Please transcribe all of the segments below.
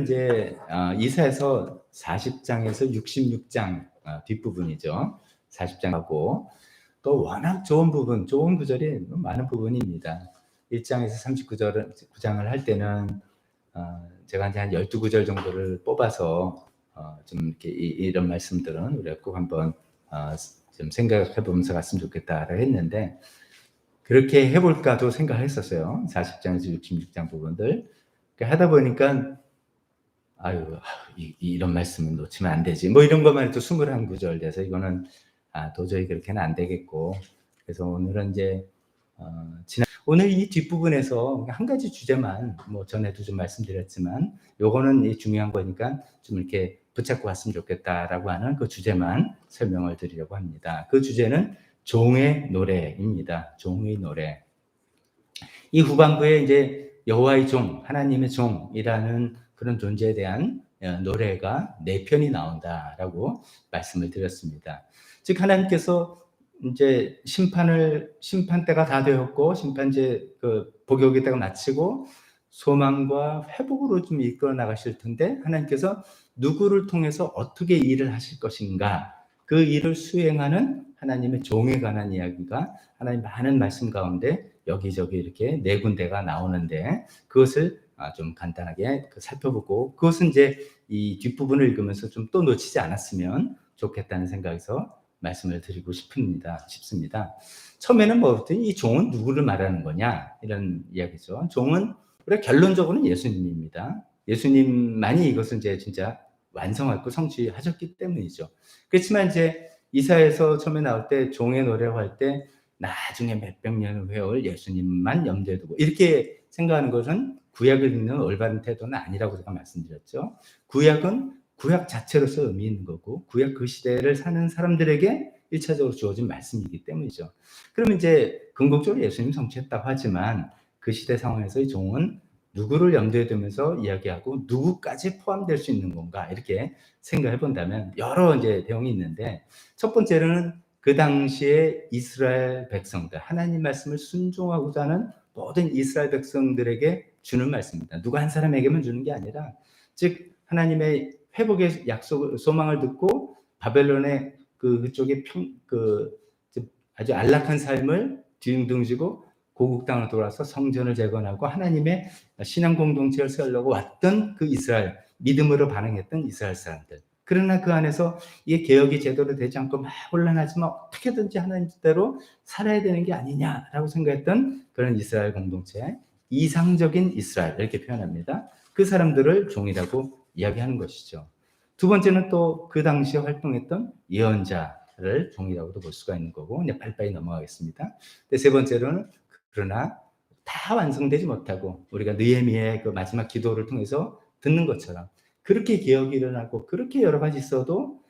이제 이사야서 40장에서 66장 뒷부분이죠. 40장하고 또 워낙 좋은 부분, 좋은 구절이 많은 부분입니다. 1장에서 39장을 할 때는 제가 이제 한 12구절 정도를 뽑아서 좀 이렇게 이런 말씀들은 우리가 꼭 한번 좀 생각해 보면서 갔으면 좋겠다라고 했는데, 그렇게 해볼까도 생각했었어요. 40장에서 66장 부분들. 하다 보니까 이런 말씀은 놓치면 안 되지. 뭐 이런 것만 해도 21구절 돼서 이거는 도저히 그렇게는 안 되겠고. 그래서 오늘은 이제 오늘 이 뒷부분에서 한 가지 주제만 뭐 전에도 좀 말씀드렸지만 요거는 중요한 거니까 좀 이렇게 붙잡고 왔으면 좋겠다라고 하는 그 주제만 설명을 드리려고 합니다. 그 주제는 종의 노래입니다. 종의 노래. 이 후반부에 이제 여호와의 종, 하나님의 종이라는 그런 존재에 대한 노래가 4편이 나온다라고 말씀을 드렸습니다. 즉 하나님께서 이제 심판 때가 다 되었고, 심판제 복역의 때가 마치고 소망과 회복으로 좀 이끌어 나가실 텐데, 하나님께서 누구를 통해서 어떻게 일을 하실 것인가, 그 일을 수행하는 하나님의 종에 관한 이야기가 하나님 많은 말씀 가운데 여기저기 이렇게 4군데가 나오는데, 그것을 좀 간단하게 살펴보고, 그것은 이제 이 뒷부분을 읽으면서 좀 또 놓치지 않았으면 좋겠다는 생각에서 말씀을 드리고 싶습니다. 처음에는 이 종은 누구를 말하는 거냐, 이런 이야기죠. 종은 우리가 결론적으로는 예수님입니다. 예수님만이 이것을 이제 진짜 완성하고 성취하셨기 때문이죠. 그렇지만 이제 이사야에서 처음에 나올 때 종의 노래라고 할 때 나중에 몇백 년 후에 올 예수님만 염두에 두고 이렇게 생각하는 것은 구약을 읽는 올바른 태도는 아니라고 제가 말씀드렸죠. 구약은 구약 자체로서 의미 있는 거고, 구약 그 시대를 사는 사람들에게 1차적으로 주어진 말씀이기 때문이죠. 그러면 이제 궁극적으로 예수님 성취했다고 하지만 그 시대 상황에서 이 종은 누구를 염두에 두면서 이야기하고 누구까지 포함될 수 있는 건가, 이렇게 생각해 본다면 여러 이제 내용이 있는데, 첫 번째로는 그 당시에 이스라엘 백성들, 하나님 말씀을 순종하고자 하는 모든 이스라엘 백성들에게 주는 말씀입니다. 누가 한 사람에게만 주는 게 아니라, 즉 하나님의 회복의 약속, 소망을 듣고 바벨론의 그쪽에 아주 안락한 삶을 뒤등지고 고국 땅으로 돌아서 성전을 재건하고 하나님의 신앙 공동체를 세우려고 왔던 그 이스라엘, 믿음으로 반응했던 이스라엘 사람들. 그러나 그 안에서 이게 개혁이 제대로 되지 않고 막 혼란하지만 어떻게든지 하나님 뜻대로 살아야 되는 게 아니냐라고 생각했던 그런 이스라엘 공동체, 이상적인 이스라엘, 이렇게 표현합니다. 그 사람들을 종이라고 이야기하는 것이죠. 두 번째는 또 그 당시에 활동했던 예언자를 종이라고도 볼 수가 있는 거고, 이제 빨리빨리 넘어가겠습니다. 세 번째로는 그러나 다 완성되지 못하고 우리가 느헤미야의 그 마지막 기도를 통해서 듣는 것처럼 그렇게 개혁이 일어나고 그렇게 여러 가지 있어도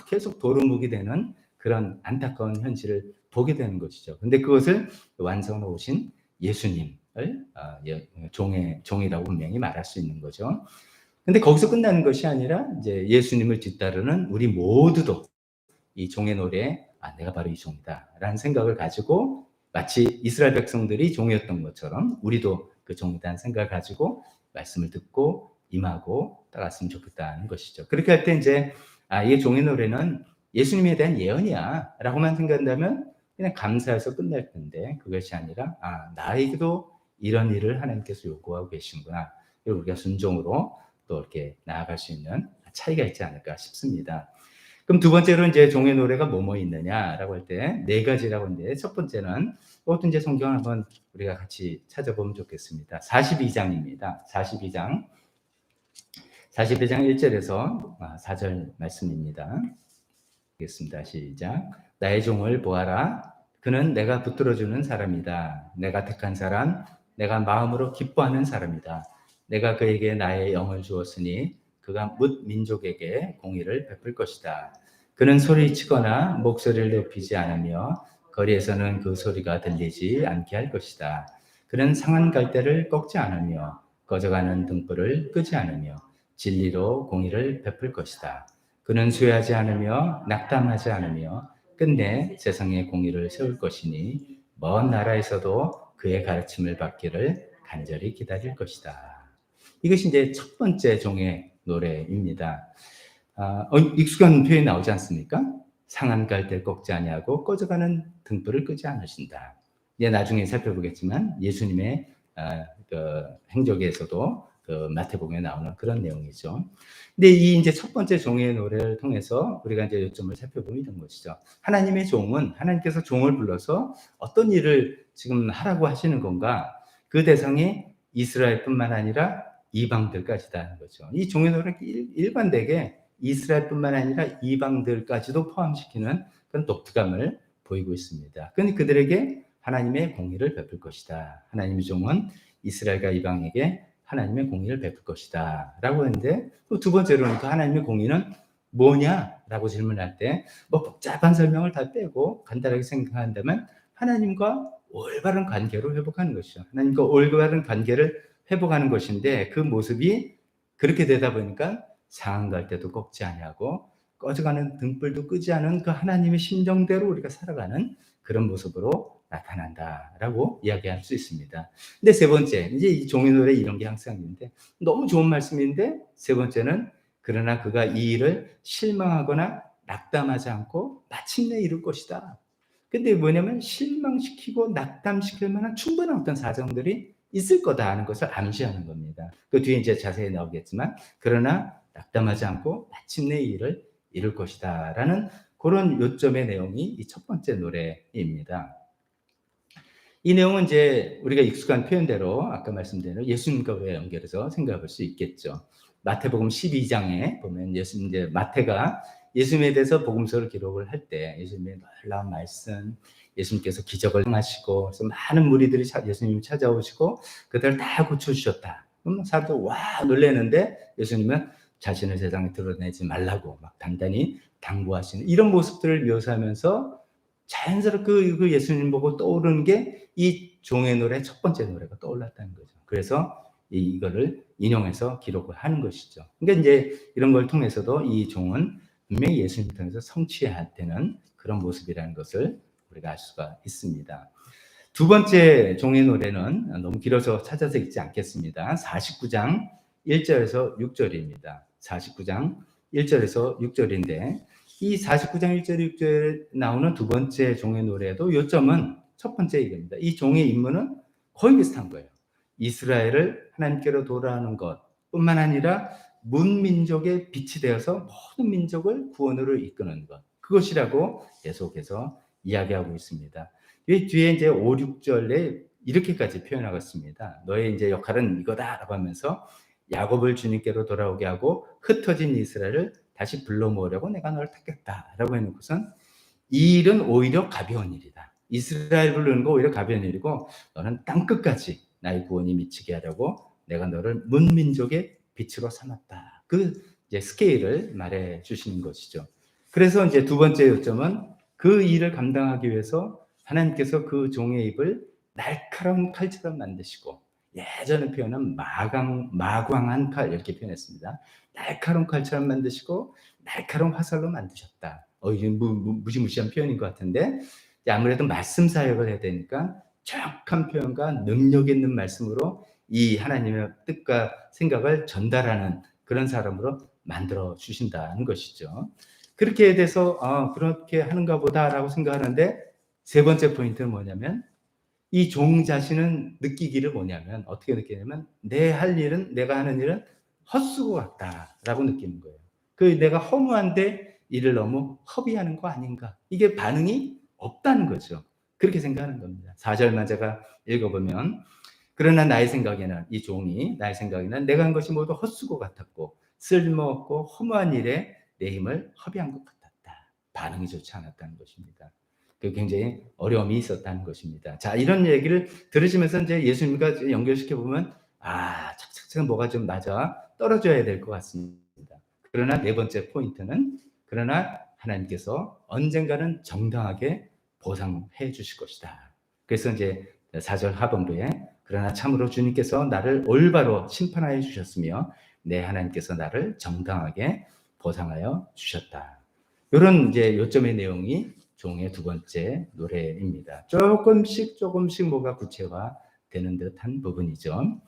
계속 도루묵이 되는 그런 안타까운 현실을 보게 되는 것이죠. 근데 그것을 완성해 오신 예수님을 종이라고 분명히 말할 수 있는 거죠. 근데 거기서 끝나는 것이 아니라 이제 예수님을 뒤따르는 우리 모두도 이 종의 노래에 내가 바로 이 종이다라는 생각을 가지고, 마치 이스라엘 백성들이 종이었던 것처럼 우리도 그 종이다는 생각을 가지고 말씀을 듣고 임하고 따랐으면 좋겠다는 것이죠. 그렇게 할 때 이제 이 종의 노래는 예수님에 대한 예언이야 라고만 생각한다면 그냥 감사해서 끝날 텐데, 그것이 아니라 나에게도 이런 일을 하나님께서 요구하고 계신구나, 우리가 순종으로 또 이렇게 나아갈 수 있는 차이가 있지 않을까 싶습니다. 그럼 두 번째로 이제 종의 노래가 뭐뭐 있느냐라고 할 때 4가지라고 하는데, 첫 번째는 이것도 이제 성경을 한번 우리가 같이 찾아보면 좋겠습니다. 42장입니다. 42장 1절에서 4절 말씀입니다. 보겠습니다. 시작. 나의 종을 보아라. 그는 내가 붙들어주는 사람이다. 내가 택한 사람, 내가 마음으로 기뻐하는 사람이다. 내가 그에게 나의 영을 주었으니 그가 뭇 민족에게 공의를 베풀 것이다. 그는 소리치거나 목소리를 높이지 않으며 거리에서는 그 소리가 들리지 않게 할 것이다. 그는 상한 갈대를 꺾지 않으며 꺼져가는 등불을 끄지 않으며 진리로 공의를 베풀 것이다. 그는 수혜하지 않으며 낙담하지 않으며 끝내 세상의 공의를 세울 것이니 먼 나라에서도 그의 가르침을 받기를 간절히 기다릴 것이다. 이것이 이제 첫 번째 종의 노래입니다. 익숙한 표현이 나오지 않습니까? 상한 갈대 꺾지 아니하고 꺼져가는 등불을 끄지 않으신다. 이제 나중에 살펴보겠지만 예수님의 그 행적에서도 그 마태복음에 나오는 그런 내용이죠. 근데 이 이제 첫 번째 종의 노래를 통해서 우리가 이제 요점을 살펴보면 이런 것이죠. 하나님의 종은 하나님께서 종을 불러서 어떤 일을 지금 하라고 하시는 건가? 그 대상이 이스라엘뿐만 아니라 이방들까지다는 거죠. 이 종의 노래는 일관되게 이스라엘뿐만 아니라 이방들까지도 포함시키는 그런 독특함을 보이고 있습니다. 그들에게 하나님의 공의를 베풀 것이다. 하나님의 종은 이스라엘과 이방에게 하나님의 공의를 베풀 것이다 라고 했는데, 또 두 번째로는 그 하나님의 공의는 뭐냐라고 질문할 때 뭐 복잡한 설명을 다 빼고 간단하게 생각한다면 하나님과 올바른 관계로 회복하는 것이죠. 하나님과 올바른 관계를 회복하는 것인데, 그 모습이 그렇게 되다 보니까 상한 갈대도 꺾지 아니하고 꺼져가는 등불도 끄지 않은 그 하나님의 심정대로 우리가 살아가는 그런 모습으로 나타난다라고 이야기할 수 있습니다. 근데 세 번째, 이제 이 종의 노래 이런 게 항상 있는데 너무 좋은 말씀인데, 세 번째는 그러나 그가 이 일을 실망하거나 낙담하지 않고 마침내 이룰 것이다. 근데 뭐냐면 실망시키고 낙담시킬 만한 충분한 어떤 사정들이 있을 거다 하는 것을 암시하는 겁니다. 그 뒤에 이제 자세히 나오겠지만, 그러나 낙담하지 않고 마침내 이 일을 이룰 것이다 라는 그런 요점의 내용이 이 첫 번째 노래입니다. 이 내용은 이제 우리가 익숙한 표현대로 아까 말씀드린 대로 예수님과 연결해서 생각해 볼 수 있겠죠. 마태복음 12장에 보면 이제 마태가 예수님에 대해서 복음서를 기록을 할 때 예수님의 놀라운 말씀, 예수님께서 기적을 행하시고 그래서 많은 무리들이 예수님을 찾아오시고 그들을 다 고쳐주셨다. 그럼 사람들 와 놀라는데 예수님은 자신을 세상에 드러내지 말라고 막 단단히 당부하시는 이런 모습들을 묘사하면서 자연스럽게 그 예수님 보고 떠오르는 게 이 종의 노래 첫 번째 노래가 떠올랐다는 거죠. 그래서 이거를 인용해서 기록을 하는 것이죠. 그러니까 이제 이런 걸 통해서도 이 종은 분명히 예수님을 통해서 성취해야 되는 그런 모습이라는 것을 우리가 알 수가 있습니다. 두 번째 종의 노래는 너무 길어서 찾아서 읽지 않겠습니다. 49장 1절에서 6절입니다. 49장 1절에서 6절인데 이 49장 1절 6절에 나오는 두 번째 종의 노래도 요점은 첫 번째 이겁니다. 이 종의 임무는 거의 비슷한 거예요. 이스라엘을 하나님께로 돌아오는 것 뿐만 아니라 문민족의 빛이 되어서 모든 민족을 구원으로 이끄는 것, 그것이라고 계속해서 이야기하고 있습니다. 이 뒤에 이제 5, 6절에 이렇게까지 표현하고 있습니다. 너의 이제 역할은 이거다라고 하면서 야곱을 주님께로 돌아오게 하고 흩어진 이스라엘을 다시 불러 모으려고 내가 너를 택했다라고 해놓고선 이 일은 오히려 가벼운 일이다. 이스라엘 부르는 거 오히려 가벼운 일이고 너는 땅끝까지 나의 구원이 미치게 하려고 내가 너를 문민족의 빛으로 삼았다. 그 이제 스케일을 말해 주시는 것이죠. 그래서 이제 두 번째 요점은 그 일을 감당하기 위해서 하나님께서 그 종의 입을 날카로운 칼처럼 만드시고, 예전에 표현은 마광한 칼 이렇게 표현했습니다. 날카로운 칼처럼 만드시고 날카로운 화살로 만드셨다. 이게 무시무시한 표현인 것 같은데 아무래도 말씀 사역을 해야 되니까 정확한 표현과 능력 있는 말씀으로 이 하나님의 뜻과 생각을 전달하는 그런 사람으로 만들어 주신다는 것이죠. 그렇게 돼서 그렇게 하는가 보다라고 생각하는데, 세 번째 포인트는 뭐냐면 이 종 자신은 느끼기를 뭐냐면 어떻게 느끼냐면 내가 하는 일은 헛수고 같다라고 느끼는 거예요. 내가 허무한데 일을 너무 허비하는 거 아닌가, 이게 반응이 없다는 거죠. 그렇게 생각하는 겁니다. 4절만 제가 읽어보면, 그러나 나의 생각에는 이 종이 나의 생각에는 내가 한 것이 모두 헛수고 같았고 쓸모없고 허무한 일에 내 힘을 허비한 것 같았다. 반응이 좋지 않았다는 것입니다. 굉장히 어려움이 있었다는 것입니다. 자, 이런 얘기를 들으시면서 이제 예수님과 연결시켜 보면 착착착 뭐가 좀 맞아 떨어져야 될 것 같습니다. 그러나 네 번째 포인트는 그러나 하나님께서 언젠가는 정당하게 보상해 주실 것이다. 그래서 이제 4절 하반부에 그러나 참으로 주님께서 나를 올바로 심판하여 주셨으며 내 하나님께서 나를 정당하게 보상하여 주셨다. 이런 이제 요점의 내용이 종의 두 번째 노래입니다. 조금씩 뭐가 구체화되는 듯한 부분이죠.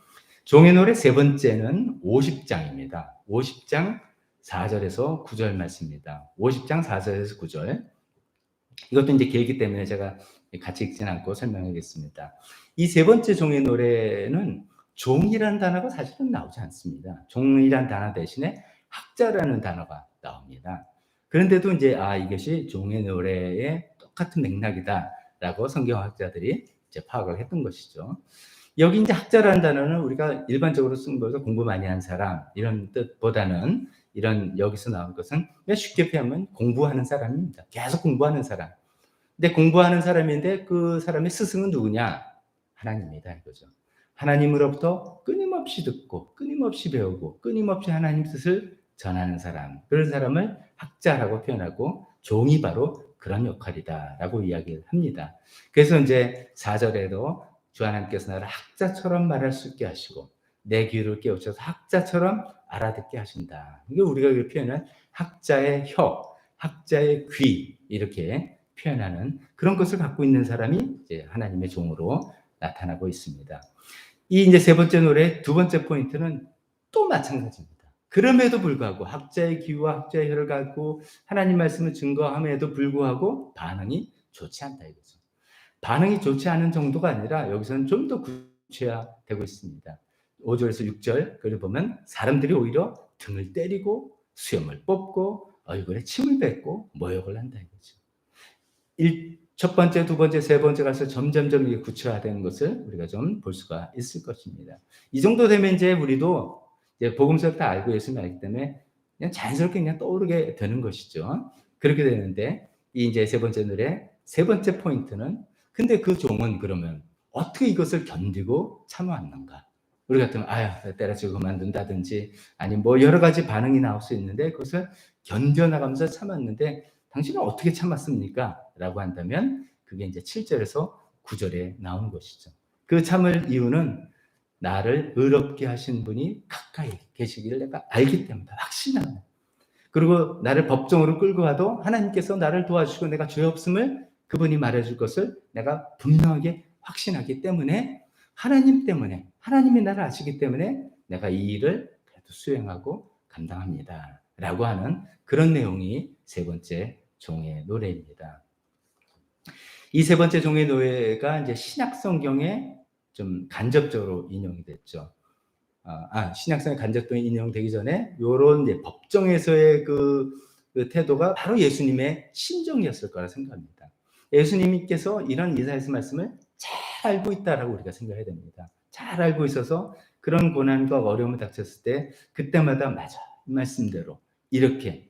종의 노래 세 번째는 50장입니다. 50장 4절에서 9절 말씀입니다. 50장 4절에서 9절. 이것도 이제 길기 때문에 제가 같이 읽진 않고 설명하겠습니다. 이 세 번째 종의 노래는 종이라는 단어가 사실은 나오지 않습니다. 종이라는 단어 대신에 학자라는 단어가 나옵니다. 그런데도 이제 이것이 종의 노래의 똑같은 맥락이다라고 성경학자들이 이제 파악을 했던 것이죠. 여기 이제 학자라는 단어는 우리가 일반적으로 쓴 것에서 공부 많이 한 사람 이런 뜻보다는 이런 여기서 나온 것은 쉽게 표현하면 공부하는 사람입니다. 계속 공부하는 사람. 근데 공부하는 사람인데 그 사람의 스승은 누구냐? 하나님이다 이거죠. 하나님으로부터 끊임없이 듣고 끊임없이 배우고 끊임없이 하나님 뜻을 전하는 사람. 그런 사람을 학자라고 표현하고 종이 바로 그런 역할이다라고 이야기를 합니다. 그래서 이제 4절에도 주 하나님께서 나를 학자처럼 말할 수 있게 하시고 내 귀를 깨우쳐서 학자처럼 알아듣게 하신다. 이게 우리가 표현한 학자의 혀, 학자의 귀 이렇게 표현하는 그런 것을 갖고 있는 사람이 이제 하나님의 종으로 나타나고 있습니다. 이 이제 세 번째 노래 두 번째 포인트는 또 마찬가지입니다. 그럼에도 불구하고 학자의 귀와 학자의 혀를 갖고 하나님 말씀을 증거함에도 불구하고 반응이 좋지 않다 이거죠. 반응이 좋지 않은 정도가 아니라 여기서는 좀 더 구체화되고 있습니다. 5절에서 6절 그걸 보면 사람들이 오히려 등을 때리고 수염을 뽑고 얼굴에 침을 뱉고 모욕을 한다 이거죠. 첫 번째, 두 번째, 세 번째 가서 점점점 이게 구체화되는 것을 우리가 좀 볼 수가 있을 것입니다. 이 정도 되면 이제 우리도 이제 복음서를 다 알고 예수님 알기 때문에 그냥 자연스럽게 그냥 떠오르게 되는 것이죠. 그렇게 되는데 이 이제 세 번째 노래 세 번째 포인트는 근데 그 종은 그러면 어떻게 이것을 견디고 참아왔는가? 우리 같으면 때려치고 그만둔다든지 아니면 뭐 여러 가지 반응이 나올 수 있는데 그것을 견뎌나가면서 참았는데 당신은 어떻게 참았습니까? 라고 한다면 그게 이제 7절에서 9절에 나오는 것이죠. 그 참을 이유는 나를 의롭게 하신 분이 가까이 계시기를 내가 알기 때문에 확신합니다. 그리고 나를 법정으로 끌고 가도 하나님께서 나를 도와주시고 내가 죄 없음을 그분이 말해줄 것을 내가 분명하게 확신하기 때문에 하나님 때문에 하나님이 나를 아시기 때문에 내가 이 일을 그래도 수행하고 감당합니다. 라고 하는 그런 내용이 세 번째 종의 노래입니다. 이 세 번째 종의 노래가 이제 신약 성경에 좀 간접적으로 인용이 됐죠. 신약성에 간접적으로 인용되기 전에 요런 이제 법정에서의 그 태도가 바로 예수님의 심정이었을 거라 생각합니다. 예수님께서 이런 이사야서 말씀을 잘 알고 있다라고 우리가 생각해야 됩니다. 잘 알고 있어서 그런 고난과 어려움을 닥쳤을 때 그때마다 맞아 이 말씀대로 이렇게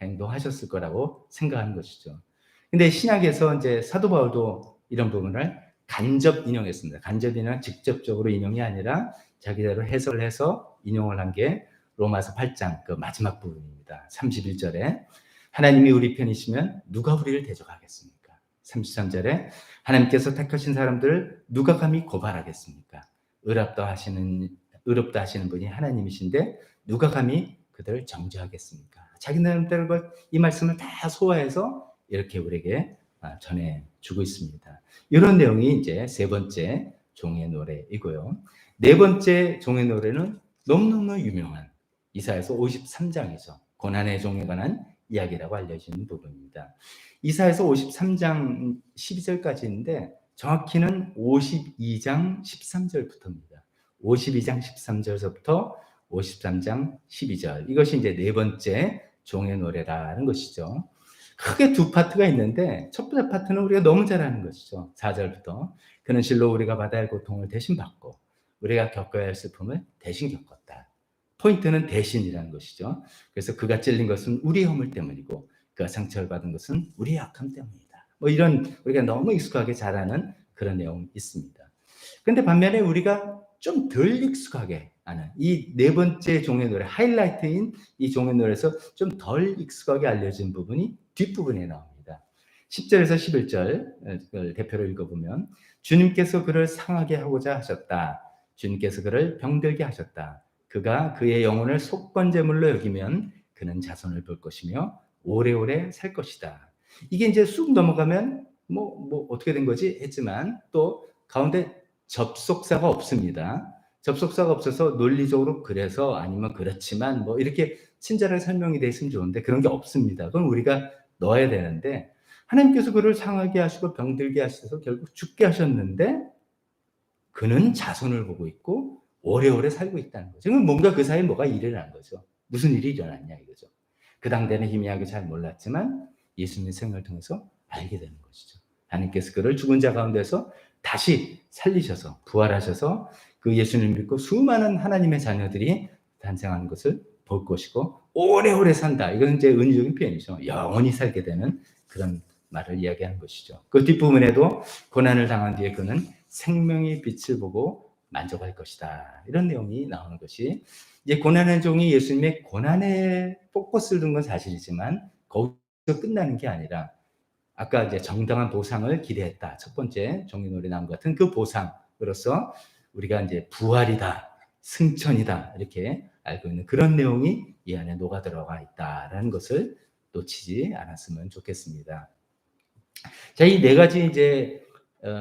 행동하셨을 거라고 생각하는 것이죠. 근데 신약에서 이제 사도 바울도 이런 부분을 간접 인용했습니다. 간접이나 직접적으로 인용이 아니라 자기대로 해석을 해서 인용을 한 게 로마서 8장 그 마지막 부분입니다. 31절에 하나님이 우리 편이시면 누가 우리를 대적하겠습니까? 33절에 하나님께서 택하신 사람들을 누가 감히 고발하겠습니까? 의롭다 하시는 분이 하나님이신데 누가 감히 그들을 정죄하겠습니까? 자기 나름대로 이 말씀을 다 소화해서 이렇게 우리에게 전해주고 있습니다. 이런 내용이 이제 세 번째 종의 노래이고요. 네 번째 종의 노래는 너무너무 유명한 이사야서 53장이죠. 고난의 종에 관한 이야기라고 알려지는 부분입니다. 이사야서 53장 12절까지인데 정확히는 52장 13절부터입니다. 52장 13절서부터 53장 12절. 이것이 이제 네 번째 종의 노래라는 것이죠. 크게 두 파트가 있는데 첫 번째 파트는 우리가 너무 잘 아는 것이죠. 4절부터 그는 실로 우리가 받아야 할 고통을 대신 받고 우리가 겪어야 할 슬픔을 대신 겪었다. 포인트는 대신이라는 것이죠. 그래서 그가 찔린 것은 우리의 허물 때문이고 그가 상처를 받은 것은 우리의 악함 때문이다. 뭐 이런 우리가 너무 익숙하게 잘 아는 그런 내용이 있습니다. 근데 반면에 우리가 좀 덜 익숙하게 아는 이 네 번째 종의 노래 하이라이트인 이 종의 노래에서 좀 덜 익숙하게 알려진 부분이 뒷부분에 나옵니다. 10절에서 11절 대표로 읽어보면 주님께서 그를 상하게 하고자 하셨다. 주님께서 그를 병들게 하셨다. 그가 그의 영혼을 속건제물로 여기면 그는 자손을 볼 것이며 오래오래 살 것이다. 이게 이제 쑥 넘어가면 뭐 어떻게 된 거지 했지만 또 가운데 접속사가 없습니다. 접속사가 없어서 논리적으로 그래서 아니면 그렇지만 뭐 이렇게 친절하게 설명이 돼 있으면 좋은데 그런 게 없습니다. 그건 우리가 넣어야 되는데 하나님께서 그를 상하게 하시고 병들게 하셔서 결국 죽게 하셨는데 그는 자손을 보고 있고 오래오래 살고 있다는 거죠. 그럼 뭔가 그 사이에 뭐가 일어난 거죠. 무슨 일이 일어났냐 이거죠. 그 당대는 희미하게 잘 몰랐지만 예수님의 생을 통해서 알게 되는 것이죠. 하나님께서 그를 죽은 자 가운데서 다시 살리셔서 부활하셔서 그 예수님을 믿고 수많은 하나님의 자녀들이 탄생하는 것을 볼 것이고 오래오래 산다. 이건 이제 은유적인 표현이죠. 영원히 살게 되는 그런 말을 이야기하는 것이죠. 그 뒷부분에도 고난을 당한 뒤에 그는 생명의 빛을 보고 만족할 것이다. 이런 내용이 나오는 것이 이제 고난의 종이 예수님의 고난에 포커스를 둔 건 사실이지만 거기서 끝나는 게 아니라 아까 이제 정당한 보상을 기대했다. 첫 번째 종이놀이 나온 것 같은 그 보상으로서 우리가 이제 부활이다, 승천이다 이렇게 알고 있는 그런 내용이 이 안에 녹아 들어가 있다라는 것을 놓치지 않았으면 좋겠습니다. 자, 이 네 가지 이제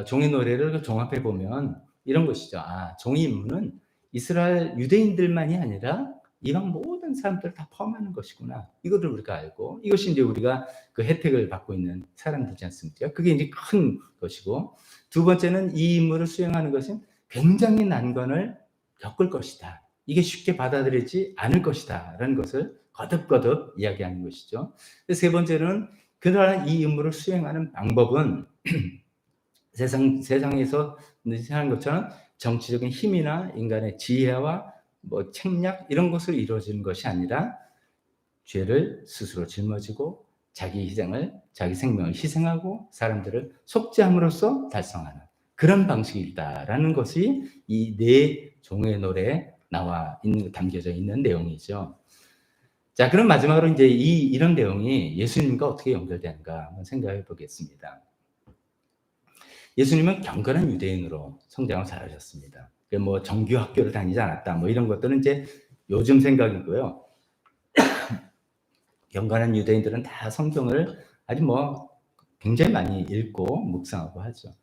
종의 노래를 종합해 보면 이런 것이죠. 아, 종의 임무는 이스라엘 유대인들만이 아니라 이방 모든 사람들을 다 포함하는 것이구나. 이것을 우리가 알고 이것이 이제 우리가 그 혜택을 받고 있는 사람들이지 않습니까? 그게 이제 큰 것이고 두 번째는 이 임무를 수행하는 것은 굉장히 난관을 겪을 것이다. 이게 쉽게 받아들이지 않을 것이다. 라는 것을 거듭거듭 이야기하는 것이죠. 세 번째는 그러나 이 임무를 수행하는 방법은 세상에서 하는 것처럼 정치적인 힘이나 인간의 지혜와 뭐 책략 이런 것으로 이루어지는 것이 아니라 죄를 스스로 짊어지고 자기 생명을 희생하고 사람들을 속죄함으로써 달성하는 그런 방식이다라는 것이 이 네 종의 노래에 담겨져 있는 내용이죠. 자, 그럼 마지막으로 이제 이런 내용이 예수님과 어떻게 연결되는가 한번 생각해 보겠습니다. 예수님은 경건한 유대인으로 성장을 잘하셨습니다. 뭐 정규 학교를 다니지 않았다. 뭐 이런 것들은 이제 요즘 생각이고요. 경건한 유대인들은 다 성경을 아주 뭐 굉장히 많이 읽고 묵상하고 하죠.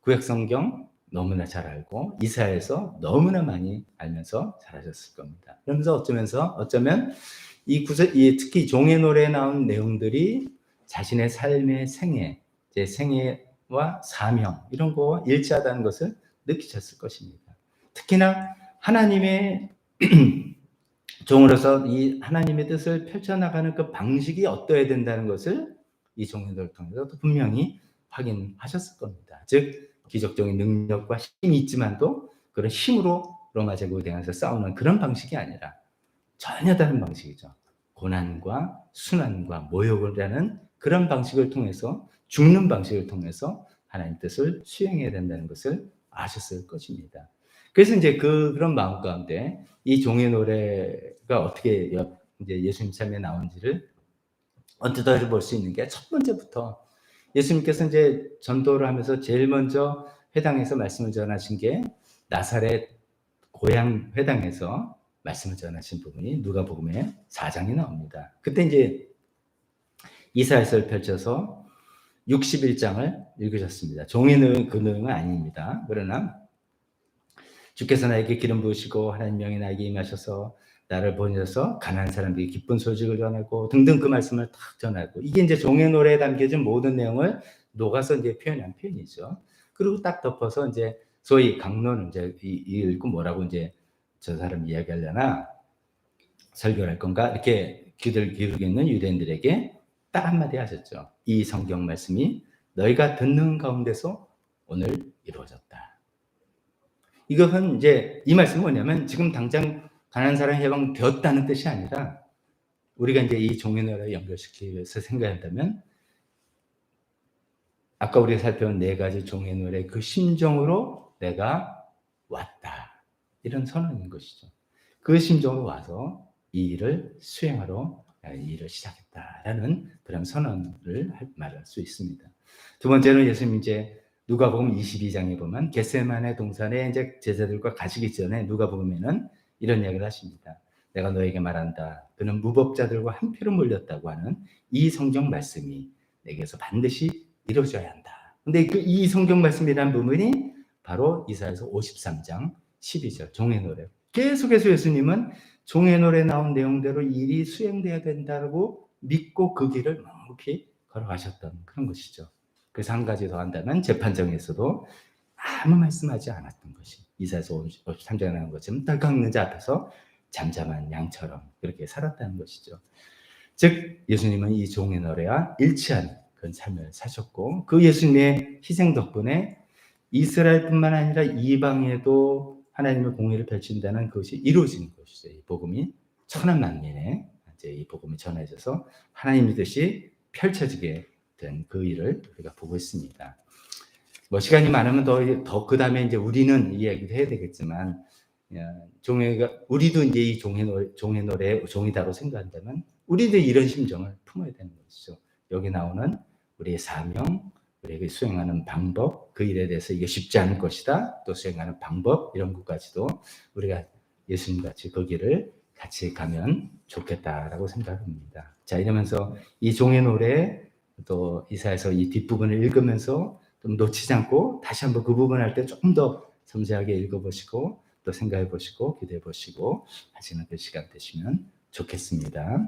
구약 성경 너무나 잘 알고 이사야에서 너무나 많이 알면서 잘하셨을 겁니다. 그러면서 어쩌면 특히 종의 노래에 나온 내용들이 자신의 삶의 생애와 사명 이런 거와 일치하다는 것을 느끼셨을 것입니다. 특히나 하나님의 종으로서 이 하나님의 뜻을 펼쳐나가는 그 방식이 어떠해야 된다는 것을 이 종의 노래를 통해서 분명히 확인하셨을 겁니다. 즉 기적적인 능력과 힘이 있지만도 그런 힘으로 로마 제국에 대해서 싸우는 그런 방식이 아니라 전혀 다른 방식이죠. 고난과 순환과 모욕을 하는 그런 방식을 통해서 죽는 방식을 통해서 하나님 뜻을 수행해야 된다는 것을 아셨을 것입니다. 그래서 이제 그런 마음 가운데 이 종의 노래가 어떻게 이제 예수님 삶에 나온지를 언뜻 볼 수 있는 게 첫 번째부터 예수님께서 이제 전도를 하면서 제일 먼저 회당에서 말씀을 전하신 게 나사렛 고향 회당에서 말씀을 전하신 부분이 누가복음의 4장이 나옵니다. 그때 이제 이사야서를 펼쳐서 61장을 읽으셨습니다. 종의 그 내용은 아닙니다. 그러나 주께서 나에게 기름 부으시고 하나님 영이 나에게 임하셔서 나를 보내셔서 가난한 사람들이 기쁜 소식을 전하고 등등 그 말씀을 탁 전하고 이게 이제 종의 노래에 담겨진 모든 내용을 녹아서 이제 표현한 표현이죠. 그리고 딱 덮어서 이제 소위 강론을 이제 읽고 뭐라고 이제 저 사람 이야기하려나 설교를 할 건가 이렇게 귀를 기울이는 유대인들에게 딱 한마디 하셨죠. 이 성경 말씀이 너희가 듣는 가운데서 오늘 이루어졌다. 이것은 이제 이 말씀은 뭐냐면 지금 당장 가난한 사람이 해방되었다는 뜻이 아니라 우리가 이제 이 종의 노래를 연결시키기 위해서 생각한다면 아까 우리가 살펴본 네 가지 종의 노래 그 심정으로 내가 왔다. 이런 선언인 것이죠. 그 심정으로 와서 이 일을 수행하러 이 일을 시작했다라는 그런 선언을 말할 수 있습니다. 두 번째는 예수님 이제 누가복음 22장에 보면 겟세마네 동산에 이제 제자들과 가시기 전에 누가복음에는 이런 이야기를 하십니다. 내가 너에게 말한다. 그는 무법자들과 한 표로 몰렸다고 하는 이 성경 말씀이 내게서 반드시 이루어져야 한다. 근데 이 성경 말씀이라는 부분이 바로 이사야서 53장 10이죠. 종의 노래. 계속해서 예수님은 종의 노래 나온 내용대로 일이 수행돼야 된다고 믿고 그 길을 묵묵히 걸어가셨던 그런 것이죠. 그래서 한 가지 더 한다면 재판정에서도 아무 말씀하지 않았던 것이 이사야서 53장에 나온 것처럼 떡 깎는 자 앞에서 잠잠한 양처럼 그렇게 살았다는 것이죠. 즉 예수님은 이 종의 노래와 일치한 그런 삶을 사셨고 그 예수님의 희생 덕분에 이스라엘뿐만 아니라 이방에도 하나님의 공의를 펼친다는 것이 이루어진 것이죠. 이 복음이 천한 만민에 이제 이 복음이 전해져서 하나님의 뜻이 펼쳐지게 된 그 일을 우리가 보고 있습니다. 뭐 시간이 많으면 더 그 다음에 이제 우리는 이 얘기도 해야 되겠지만 우리도 이제 이 종의 노래 종이다고 생각한다면 우리도 이런 심정을 품어야 되는 것이죠. 여기 나오는 우리의 사명, 우리에게 수행하는 방법, 그 일에 대해서 이게 쉽지 않을 것이다. 또 수행하는 방법 이런 것까지도 우리가 예수님같이 그 길을 같이 가면 좋겠다라고 생각합니다. 자, 이러면서 이 종의 노래 또 이사야서 이 뒷부분을 읽으면서 좀 놓치지 않고 다시 한번 그 부분 할 때 조금 더 섬세하게 읽어보시고 또 생각해 보시고 기도해 보시고 하시는 그 시간 되시면 좋겠습니다.